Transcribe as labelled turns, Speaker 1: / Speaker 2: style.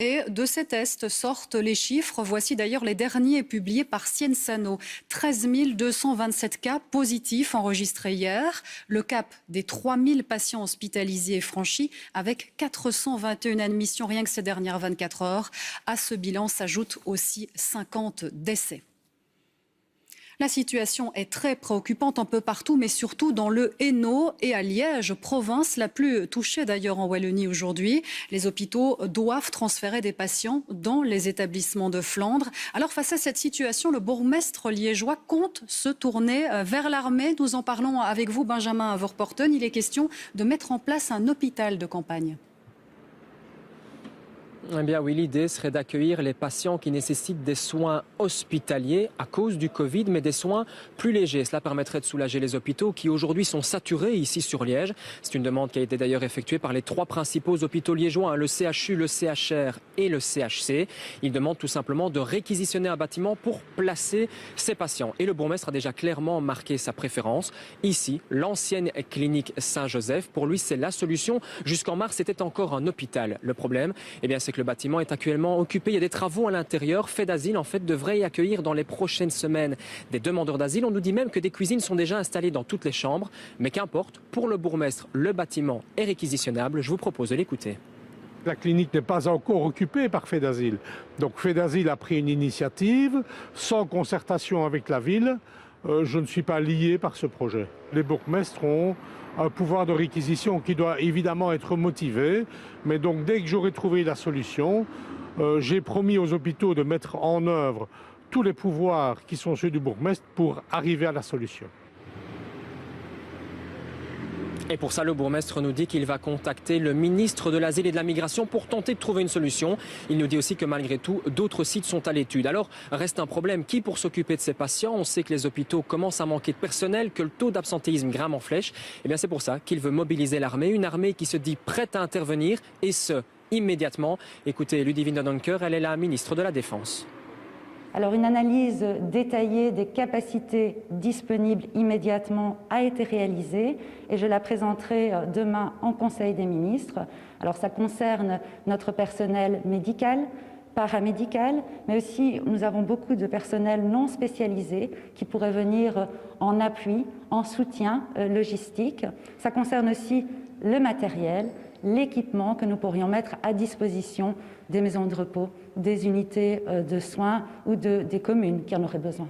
Speaker 1: Et de ces tests sortent les chiffres. Voici d'ailleurs les derniers publiés par Sciensano. 13 227 cas positifs enregistrés hier. Le cap des 3 000 patients hospitalisés est franchi avec 421 admissions rien que ces dernières 24 heures. À ce bilan s'ajoutent aussi 50 décès. La situation est très préoccupante un peu partout, mais surtout dans le Hainaut et à Liège, province la plus touchée d'ailleurs en Wallonie aujourd'hui. Les hôpitaux doivent transférer des patients dans les établissements de Flandre. Alors face à cette situation, le bourgmestre liégeois compte se tourner vers l'armée. Nous en parlons avec vous, Benjamin Vorporten. Il est question de mettre en place un hôpital de campagne.
Speaker 2: Eh bien oui, l'idée serait d'accueillir les patients qui nécessitent des soins hospitaliers à cause du Covid, mais des soins plus légers. Cela permettrait de soulager les hôpitaux qui aujourd'hui sont saturés ici sur Liège. C'est une demande qui a été d'ailleurs effectuée par les 3 principaux hôpitaux liégeois, le CHU, le CHR et le CHC. Ils demandent tout simplement de réquisitionner un bâtiment pour placer ces patients. Et le bourgmestre a déjà clairement marqué sa préférence. Ici, l'ancienne clinique Saint-Joseph, pour lui c'est la solution. Jusqu'en mars, c'était encore un hôpital. Le problème, c'est que le bâtiment est actuellement occupé. Il y a des travaux à l'intérieur. Fait d'Asile, en fait, devrait y accueillir dans les prochaines semaines des demandeurs d'asile. On nous dit même que des cuisines sont déjà installées dans toutes les chambres. Mais qu'importe, pour le bourgmestre, le bâtiment est réquisitionnable. Je vous propose de l'écouter.
Speaker 3: La clinique n'est pas encore occupée par Fait d'Asile. Donc Fait d'Asile a pris une initiative sans concertation avec la ville. Je ne suis pas lié par ce projet. Les bourgmestres ont un pouvoir de réquisition qui doit évidemment être motivé. Mais donc dès que j'aurai trouvé la solution, j'ai promis aux hôpitaux de mettre en œuvre tous les pouvoirs qui sont ceux du bourgmestre pour arriver à la solution.
Speaker 2: Et pour ça, le bourgmestre nous dit qu'il va contacter le ministre de l'Asile et de la Migration pour tenter de trouver une solution. Il nous dit aussi que malgré tout, d'autres sites sont à l'étude. Alors, reste un problème. Qui pour s'occuper de ces patients? On sait que les hôpitaux commencent à manquer de personnel, que le taux d'absentéisme grimpe en flèche. C'est pour ça qu'il veut mobiliser l'armée, une armée qui se dit prête à intervenir, et ce, immédiatement. Écoutez, Ludivine Donker, elle est la ministre de la Défense.
Speaker 4: Alors une analyse détaillée des capacités disponibles immédiatement a été réalisée et je la présenterai demain en Conseil des ministres. Alors ça concerne notre personnel médical, paramédical, mais aussi nous avons beaucoup de personnel non spécialisé qui pourrait venir en appui, en soutien logistique. Ça concerne aussi le matériel, l'équipement que nous pourrions mettre à disposition des maisons de repos, des unités de soins ou des communes qui en auraient besoin.